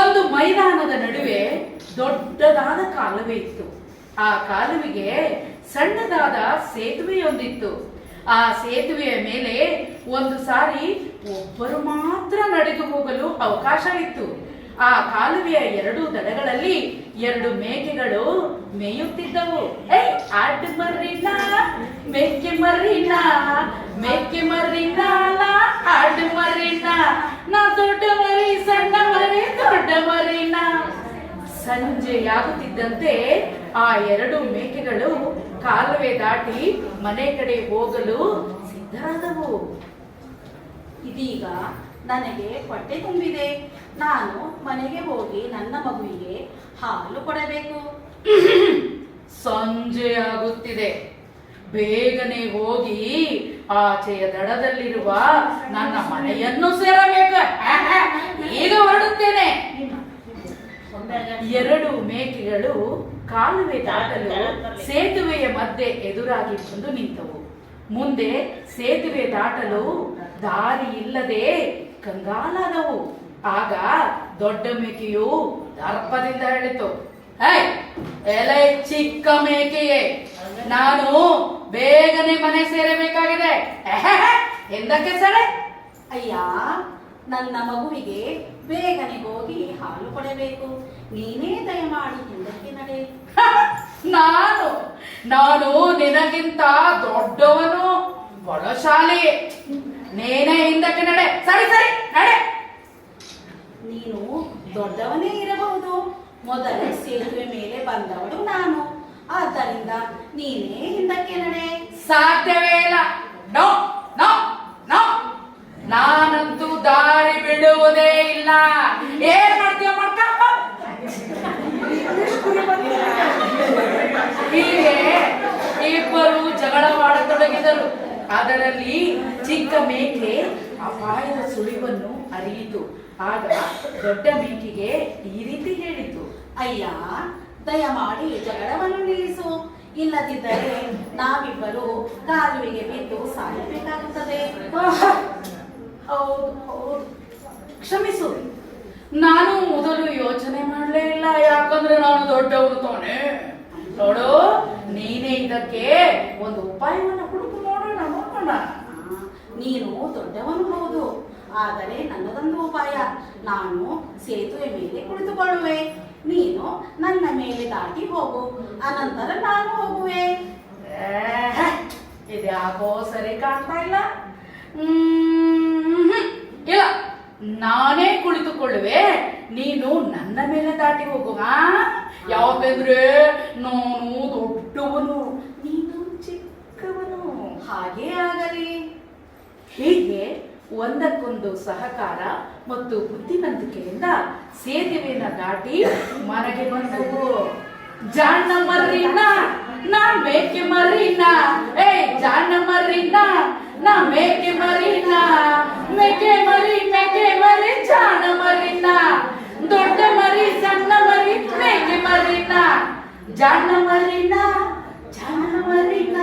ಒಂದು ಮೈದಾನದ ನಡುವೆ ದೊಡ್ಡದಾದ ಕಾಲುವೆ ಇತ್ತು. ಆ ಕಾಲುವೆಗೆ ಸಣ್ಣದಾದ ಸೇತುವೆಯೊಂದಿತ್ತು. ಆ ಸೇತುವೆಯ ಮೇಲೆ ಒಂದು ಸಾರಿ ಒಬ್ಬರು ಮಾತ್ರ ನಡೆದು ಹೋಗಲು ಅವಕಾಶವಿತ್ತು. ಆ ಕಾಲುವೆಯ ಎರಡು ದಡಗಳಲ್ಲಿ ಎರಡು ಮೇಕೆಗಳು ಮೇಯುತ್ತಿದ್ದವು. ಆಡ್ ಮರ್ರಿನ ಮೇಕೆ ಮರ್ರಿನ ಮೇಕೆ ಮರ್ರಿನ ಆಡ್ ಮರ್ರಿನ ನಾ ದೊಡ್ಡ ಮರಿ ಸಣ್ಣ ಮರಿ ದೊಡ್ಡ ಮರಿನ. ಸಂಜೆಯಾಗುತ್ತಿದ್ದಂತೆ ಆ ಎರಡು ಮೇಕೆಗಳು ಕಾಲುವೆ ದಾಟಿ ಮನೆ ಕಡೆ ಹೋಗಲು ಸಿದ್ಧರಾದವು. ಇದೀಗ ನನಗೆ ಹೊಟ್ಟೆ ತುಂಬಿದೆ. ನಾನು ಮನೆಗೆ ಹೋಗಿ ನನ್ನ ಮಗುವಿಗೆ ಹಾಲು ಕೊಡಬೇಕು. ಸಂಜೆ ಆಗುತ್ತಿದೆ. ಬೇಗನೆ ಹೋಗಿ ಆಚೆಯ ದಡದಲ್ಲಿರುವ ನನ್ನ ಮನೆಯನ್ನು ಸೇರಬೇಕು. ಈಗ ಹೊರಡುತ್ತೇನೆ. ಎರಡು ಮೇಕೆಗಳು ಕಾಲುವೆ ದಾಟಲು ಸೇತುವೆಯ ಮಧ್ಯೆ ಎದುರಾಗಿ ಬಂದು ನಿಂತವು. ಮುಂದೆ ಸೇತುವೆ ದಾಟಲು ದಾರಿ ಇಲ್ಲದೆ ಕಂಗಾಲಾದವು. ಆಗ ದೊಡ್ಡ ಮೇಕೆಯು ದರ್ಪದಿಂದ ಹೇಳಿತು, ಎಲೆ ಚಿಕ್ಕ ಮೇಕೆಯೇ, ನಾನು ಬೇಗನೆ ಮನೆ ಸೇರಬೇಕಾಗಿದೆ. ಎಂದಕ್ಕೆ ಸಡೆ? ಅಯ್ಯ, ನನ್ನ ಮಗುವಿಗೆ ಬೇಗನೆ ಹೋಗಿ ಹಾಲು ಕೊಡಬೇಕು. ನೀನೇ ದಯಮಾಡಿ ಹಿಂದಕ್ಕೆ ನಡೆ. ನಾನು ನಾನು ನಿನಗಿಂತ ದೊಡ್ಡವನು, ಬಲಶಾಲಿ. ನೀನೇ ಹಿಂದಕ್ಕೆ ನಡೆ. ಸರಿ ಸರಿ ನಡೆ. ನೀನು ದೊಡ್ಡವನೇ ಇರಬಹುದು. ಮೊದಲೇ ಸೇತುವೆ ಮೇಲೆ ಬಂದವಳು ನಾನು. ಆದ್ದರಿಂದ ನೀನೇ ಹಿಂದಕ್ಕೆ ನಡೆ. ಸಾಧ್ಯವೇ ಇಲ್ಲ. ನೋ ನೋ ನೋ, ನಾನಂತೂ ದಾರಿ ಬಿಡುವುದೇ ಇಲ್ಲ. ಏನ್ ಮಾಡ್ತೀಯ ಮಾಡ್ಕ. ಹೀಗೆ ಇಬ್ಬರು ಜಗಳವಾಡತೊಡಗಿದರು. ಅದರಲ್ಲಿ ಚಿಕ್ಕ ಮೇಕೆ ಅಪಾಯದ ಸುಳಿವನ್ನು ಅರಿಯಿತು. ಆಗ ದೊಡ್ಡ ಮೇಕೆಗೆ ಈ ರೀತಿ ಹೇಳಿತು, ಅಯ್ಯ, ದಯಮಾಡಿ ಜಗಳವನ್ನು ನಿಲ್ಲಿಸು. ಇಲ್ಲದಿದ್ದರೆ ನಾವಿಬ್ಬರು ಕಾಲುವೆಗೆ ಬಿದ್ದು ಸಾಯಬೇಕಾಗುತ್ತದೆ. ಹೌದು ಹೌದು, ಕ್ಷಮಿಸು. ನಾನು ಮೊದಲು ಯೋಚನೆ ಮಾಡಲೇ ಇಲ್ಲ. ಯಾಕಂದ್ರೆ ನಾನು ದೊಡ್ಡವನು ತಾನೆ. ನೋಡು, ನೀನೇ ಇದಕ್ಕೆ ಒಂದು ಉಪಾಯವನ್ನು ಹುಡುಕು ನೋಡೋಣ. ನೀನು ದೊಡ್ಡವನು ಹೌದು, ಆದರೆ ನನ್ನದೊಂದು ಉಪಾಯ. ನಾನು ಸೇತುವೆ ಮೇಲೆ ಕುಳಿತುಕೊಳ್ಳುವೆ. ನೀನು ನನ್ನ ಮೇಲೆ ದಾಟಿ ಹೋಗು. ಅನಂತರ ನಾನು ಹೋಗುವೆ. ಇದ್ಯಾಕೋ ಸರಿ ಕಾಣ್ತಾ ಇಲ್ಲ. ಇಲ್ಲ, ನಾನೇ ಕುಳಿತುಕೊಳ್ಳುವೆ. ನೀನು ನನ್ನ ಮೇಲೆ ದಾಟಿ ಹೋಗು. ಯಾಕಂದ್ರೆ ನಾನು ದೊಡ್ಡವನು, ನೀನು ಚಿಕ್ಕವನು. ಹಾಗೇ ಆಗಲಿ. ಹೀಗೆ ಒಂದಕ್ಕೊಂದು ಸಹಕಾರ ಮತ್ತು ಬುದ್ಧಿವಂತಿಕೆಯಿಂದ ಸೇತುವೆಯನ್ನು ದಾಟಿ ಮನೆಗೆ ಬಂದವು. ಜಾಣ ಮರ್ರಿನ ನಾ ಮೇಕೆ ಮರಿನ, ಜಾಣ ಮರ್ರಿನ ನಾ ಮೇಕೆ ಮರಿನ, ಮೇಕೆ ಮರಿ ಜಾಣ ಮರಿನ, ದೊಡ್ಡ ಮರಿ ಸಣ್ಣ ಮರಿ ಮೇಕೆ ಮರಿನ, ಜಾಣ ಮರಿನ ಜಾಣ ಮರಿನ.